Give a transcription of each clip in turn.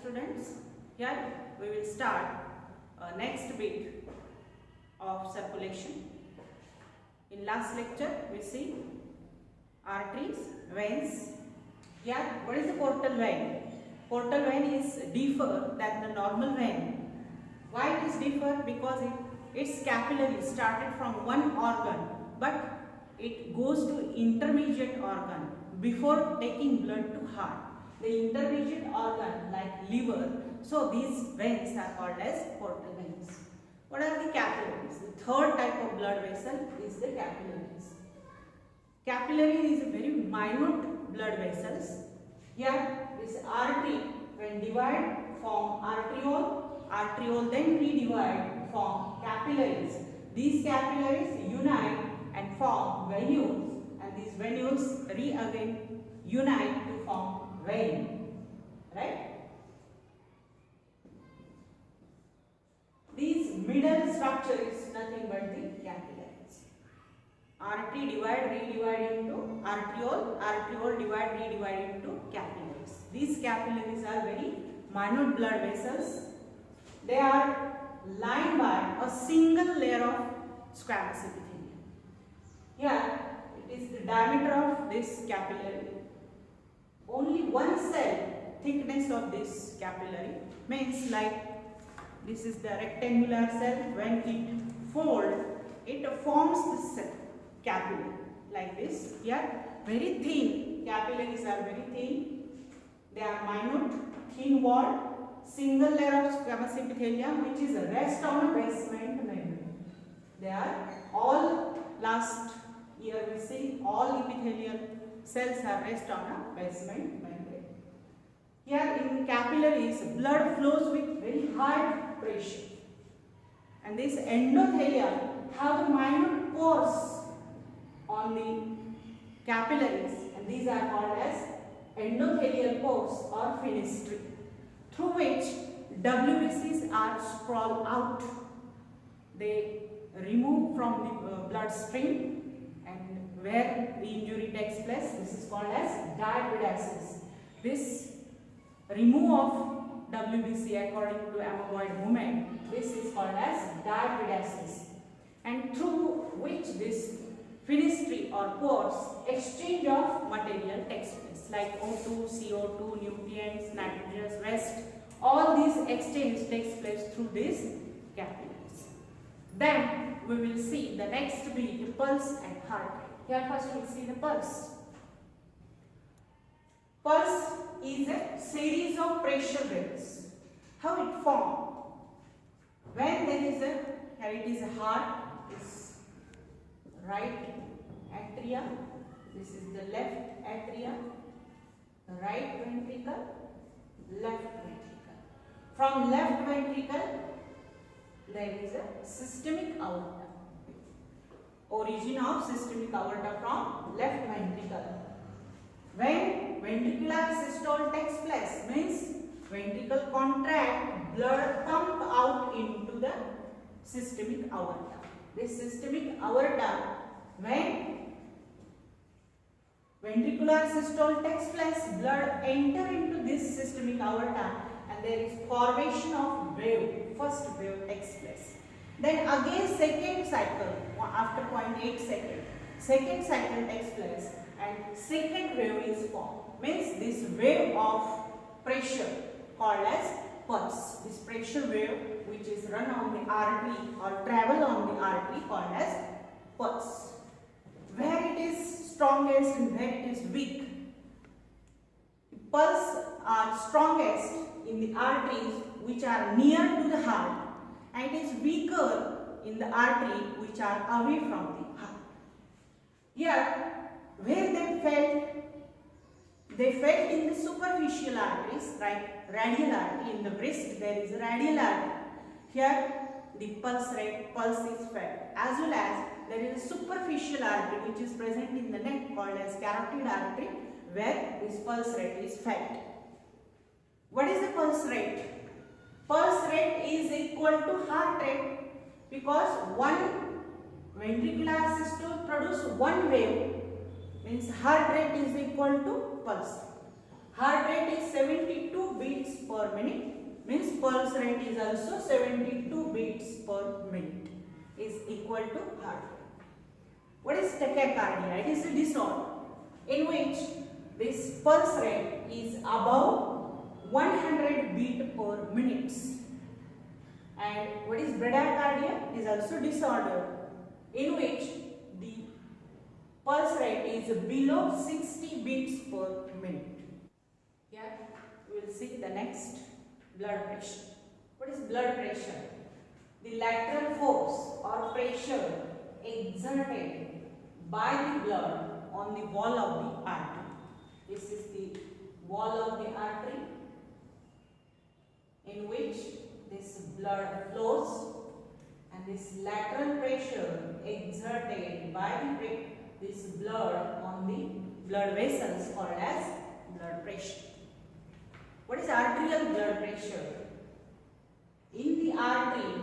students. Here we will start next bit of circulation. In last lecture we see arteries, veins. Here what is the portal vein? Portal vein is differ than the normal vein. Why it is differ? Because its capillary started from one organ, but it goes to intermediate organ before taking blood to heart. The intermediate organ like liver. So these veins are called as portal veins. What are the capillaries? The third type of blood vessel is the capillaries. Capillary is a very minute blood vessels. Here this artery when divide form arteriole, arteriole then redivide form capillaries. These capillaries unite and form venules, and these venules again unite to form vein, right? These middle structure is nothing but the capillaries. Artery divide, redivide into arteriole, arteriole divide, redivide into capillaries. These capillaries are very minute blood vessels. They are lined by a single layer of squamous epithelium. Here it is the diameter of this capillary. Only one cell thickness of this capillary, means like this is the rectangular cell. When it folds, it forms this capillary like this. Here very thin, capillaries are very thin. They are minute, thin walled, single layer of squamous epithelium which is rest on a basement membrane. They are all, last year we see all epithelial cells are rest on a basement membrane. Here in capillaries, blood flows with very high pressure, and this endothelia have the minute pores on the capillaries, and these are called as endothelial pores or fenestrae, through which WBCs are sprawl out. They remove from the bloodstream, and where the injury takes place, this is called as diapedasis. This remove of WBC according to amoeboid movement, this is called as diapedasis, and through which this fenestrae or pores exchange of material takes place, like O2, CO2, nutrients, nitrogenous waste. All these exchange takes place through these capillaries. Then we will see the next be the pulse and heart rate. Here first we will see the pulse. Pulse is a series of pressure waves. How it forms? When there is a, here it is a heart, this right atria, this is the left atria, the right ventricle, left ventricle. From left ventricle there is a systemic aorta. Origin of systemic aorta from left ventricle. When ventricular systole takes place, means ventricle contract, blood pump out into the systemic aorta. This systemic aorta, when ventricular systole takes place, blood enter into this systemic aorta, and there is formation of wave. First wave takes place. Then again second cycle, after 0.8 seconds, second cycle takes place and second wave is formed. Means this wave of pressure called as pulse. This pressure wave which is run on the artery or travel on the artery called as pulse. Where it is strongest and where it is weak. Pulse are strongest in the arteries which are near to the heart, and it is weaker in the artery which are away from the heart. Here, where they felt in the superficial arteries, like radial artery. In the wrist there is a radial artery. Here the pulse is felt, as well as there is a superficial artery which is present in the neck called as carotid artery, where this pulse rate is felt. What is the pulse rate? Pulse rate is equal to heart rate, because one ventricular systole produces one wave, means heart rate is equal to pulse. heart rate is 72 beats per minute, means pulse rate is also 72 beats per minute is equal to heart rate. What is tachycardia? It is a disorder in which this pulse rate is above 100 beat per minute. And what is bradycardia? It is also disorder in which the pulse rate is below 60 beats per minute. Here we will see the next, blood pressure. What is blood pressure? The lateral force or pressure exerted by the blood on the wall of the artery. This is the wall of the artery in which this blood flows, and this lateral pressure exerted by this blood on the blood vessels called as blood pressure. What is arterial blood pressure? In the artery,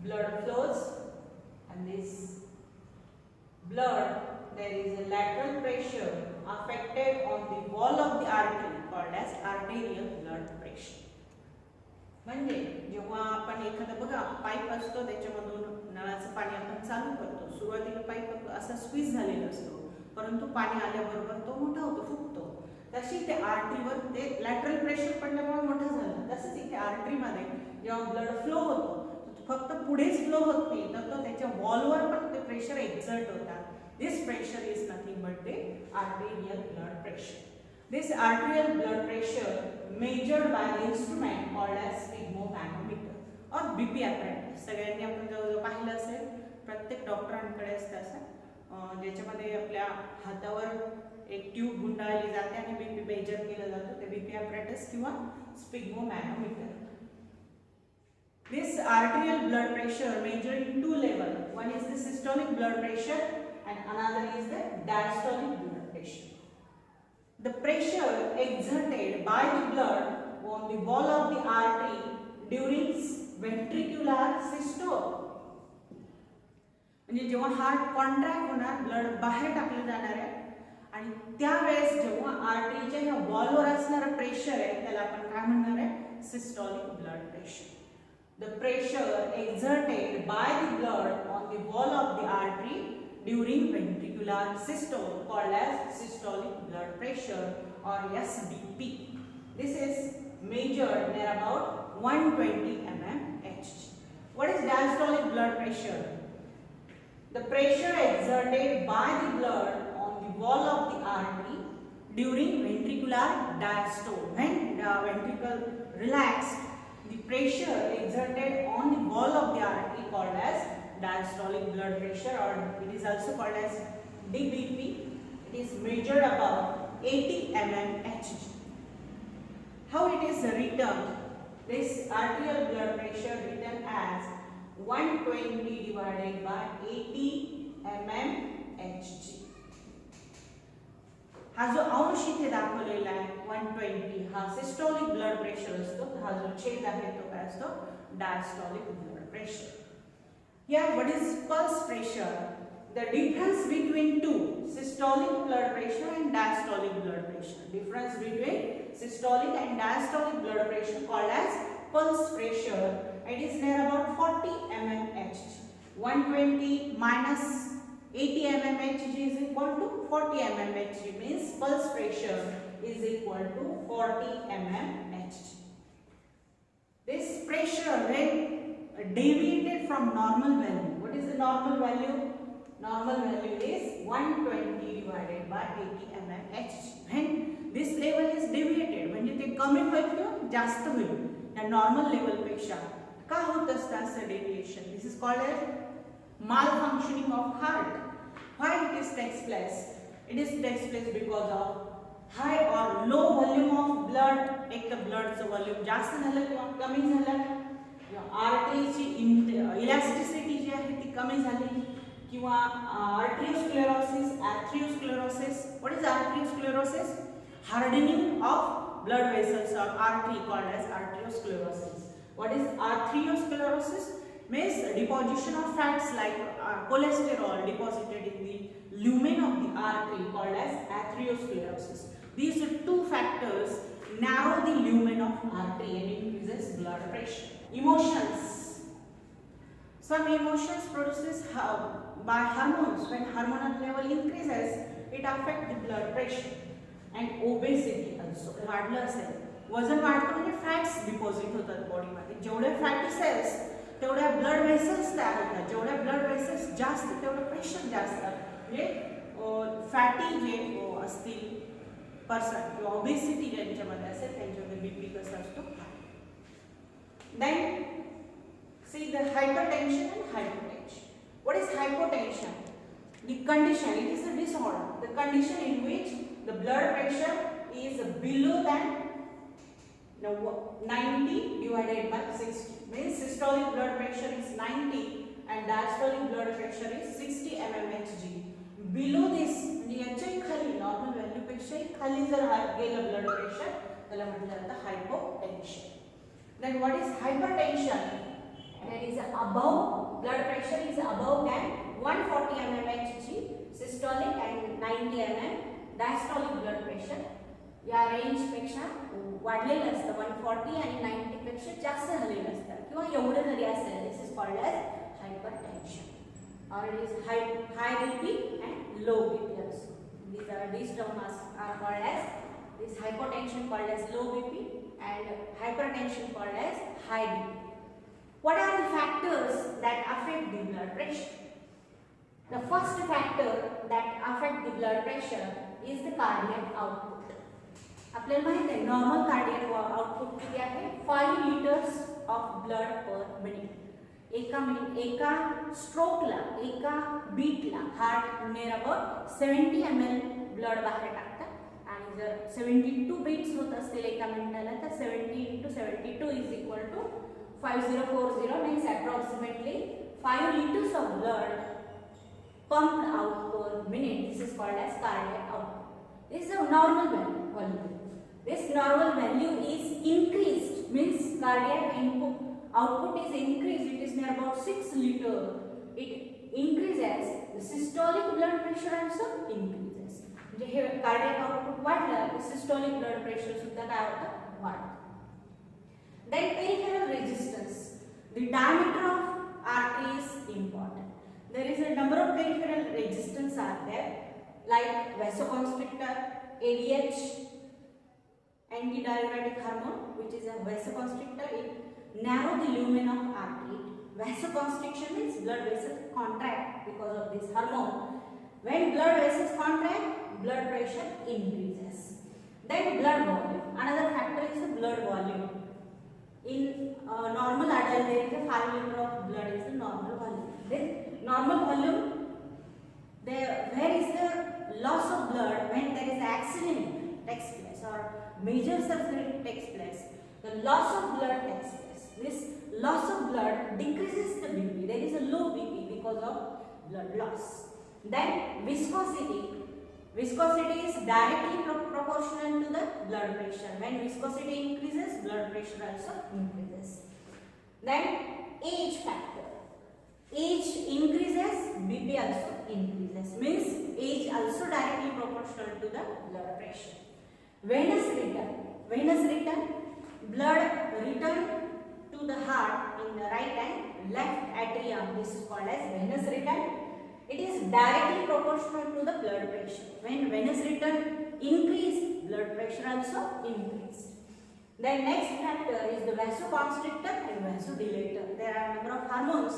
blood flows, and this blood, there is a lateral pressure affected on the wall of the artery called as arterial blood pressure. म्हणजे जेव्हा आपण एखादा बघा pipe असतो, त्याच्यामधून नळाचं पाणी आपण चालू करतो, सुरुवातीला पाईप असा स्क्वीज झालेला असतो, परंतु पाणी आल्याबरोबर तो मोठा होतो, फुगतो. तशी ते आर्टरीवर ते लॅटरल प्रेशर पडल्यामुळे मोठं झालं. तसंच इथे आर्टरीमध्ये जेव्हा ब्लड फ्लो होतो, फक्त पुढेच फ्लो होत नाही, तर तो त्याच्या वॉलवर पण ते प्रेशर एक्झर्ट होतात. This pressure is nothing but the arterial blood pressure. This arterial blood pressure measured by the instrument called as sphygmomanometer or BP apparatus. सगळ्यांनी आपण जवळ पाहिलं असेल, प्रत्येक डॉक्टरांकडे असतं असं, ज्याच्यामध्ये आपल्या हातावर एक ट्यूब गुंडाळली जाते आणि बीपी मेजर केलं जातं, ते बीपी apparatus किंवा sphygmomanometer. This arterial blood pressure measured in two levels. One is the systolic blood pressure and another is the diastolic blood pressure. The pressure exerted by the blood on the wall of the artery during ventricular systole. म्हणजे जेव्हा heart contract होणार, blood बाहेर टाकलं जाणार आहे, आणि त्यावेळेस जेव्हा आर्टरीच्या ह्या वॉलवर असणारं प्रेशर आहे, त्याला आपण काय म्हणणार आहे? Systolic blood pressure. The pressure exerted by the blood on the wall of the artery during ventricular systole called as systolic blood pressure or SBP. This is measured near about 120 mmHg. What is diastolic blood pressure? The pressure exerted by the blood on the wall of the artery during ventricular diastole. When the ventricle relaxed, the pressure exerted on the wall of the artery called as diastolic blood pressure, or it is also called as DBP. It is measured about 80 mmHg. How it is written? This arterial blood pressure written as 120 divided by 80 mmHg. हा जो अंश इथे दाखवलेला आहे 120, हा systolic blood pressure असतो. हा जो छेद आहे तो काय असतो? Diastolic blood pressure. Here what is pulse pressure? The difference between two, systolic blood pressure and diastolic blood pressure. Difference between systolic and diastolic blood pressure called as pulse pressure. It is near about 40 mmHg. 120 minus 80 mmHg is equal to 40 mmHg, means pulse pressure is equal to 40 mmHg. This pressure when deviated from normal value. What is the normal value? Normal value is 120 divided by 80 mmHg. When this level is deviated, म्हणजे ते कमी होईल किंवा जास्त होईल या normal level पेक्षा, का होत असतं असं deviation? This is called as malfunctioning of heart. Why it is takes place? It is takes place because of high or low volume of blood. एक तर ब्लडचं व्हॉल्यूम जास्त झालं किंवा कमी झालं, आर्टरीची इलास्टिसिटी जी आहे ती कमी झाली, किंवा arteriosclerosis, atherosclerosis. What is arteriosclerosis? Hardening of blood vessels or artery called as arteriosclerosis. What is arteriosclerosis? means deposition of fats like cholesterol deposited in the lumen of the artery called as atherosclerosis. These two factors narrow the lumen of artery and increases blood pressure. Emotions. Some emotions produces by hormones. When hormonal level increases, it affects the blood pressure. And obesity also वाढलं असेल, वजन वाढतं म्हणजे fats deposit होतात बॉडीमध्ये. जेवढे fatty sales तेवढ्या blood vessels तयार होतात. जेवढ्या ब्लड वेसल्स जास्त तेवढं प्रेशर जास्त. म्हणजे फॅटी जे असतील पर्सन किंवा ओबेसिटी ज्यांच्यामध्ये असेल त्यांच्यामध्ये बीपी कसा असतो. Then see the hypertension and hypotension. What is hypotension? The condition, it is a disorder, the condition in which the blood pressure is below than 90 divided by 60. Means systolic blood pressure is 90 and diastolic blood pressure is 60 mmHg. Below this, म्हणजे याच्याही खाली normal value पेक्षा खाली जर गेलं blood pressure त्याला म्हटलं जातं hypotension. Then what is hypertension? That is above, blood pressure is above than 140 mmHg systolic and 90 mm diastolic blood pressure. या रेंज पेक्षा वाढलेलं असतं. 140 आणि 90 पेक्षा जास्त झालेलं असतं किंवा एवढं जरी असेल, this is called as hypertension. or it is high BP and low BP also. These terms are called as, this hypotension called as low BP and hypertension called as high BP. What are the factors that affect the blood pressure? The first factor that affect the blood pressure is the cardiac output. आपल्याला माहित आहे normal cardiac output किती आहे? 5 liters of blood per minute. एका स्ट्रोकला, एका बीटला heart near about 70 ml blood बाहेर टाकतात आणि जर 72 बीट्स होत असतील एका मिनिटाला तर 70 × 72 is equal to 5040 means approximately 5 liters of blood pumped out per minute. This is called as cardiac output. This is a normal value. This normal value is increased, means cardiac output is increased. It is near about 6 liters. It increases. The systolic blood pressure also increases. म्हणजे हे cardiac output वाढलं की systolic blood pressure सुद्धा काय होतं? वाढतं. Then peripheral resistance. The diameter of artery is important. There is a number of peripheral resistance are there, like vasoconstrictor, ADH, antidiuretic hormone, which is a vasoconstrictor. It narrow the lumen of artery. Vasoconstriction means blood vessels contract because of this hormone. When blood vessels contract, blood pressure increases. Then blood volume. Another factor is the blood volume. In normal adult, there is a 5 liters of blood is the normal volume. This normal volume, where is the loss of blood when there is accident takes place or major surgery takes place, the loss of blood takes place. This loss of blood decreases the BP. There is a low BP because of blood loss. Then viscosity. Viscosity is directly proportional to the blood pressure. When viscosity increases, blood pressure also increases. Then age factor. Age increases, BP also increases. Means age also directly proportional to the blood pressure. Venous return. Venous return. Blood return to the heart in the right and left atrium. This is called as venous return. It is directly proportional to the blood pressure. When venous return increase, blood pressure also increase. The next factor is the vasoconstrictor and vasodilator. There are a number of hormones.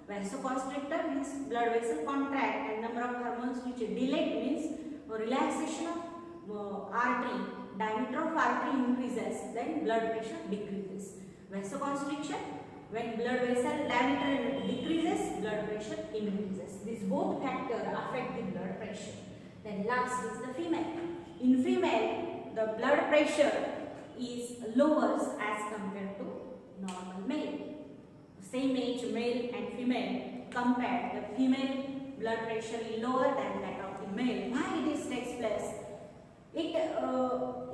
Vasoconstrictor means blood vessel contract, and number of hormones which dilate means relaxation of artery. Diameter of artery increases, then blood pressure decreases. Vasoconstriction, when blood vessel diameter decreases, blood pressure increases. These both factors affect the blood pressure. Then last is the female. In female, the blood pressure is lower as compared to normal male. Same age male and female compared, the female blood pressure is lower than that of the male. Why this takes place? It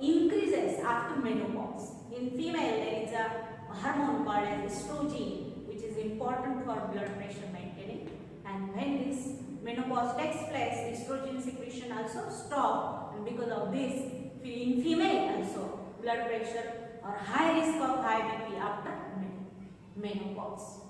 increases after menopause. In female, there is a hormone called as estrogen, which is important for blood pressure maintaining. And when this menopause takes place, estrogen secretion also stop, and because of this, in female also blood pressure or high risk of high BP after menopause.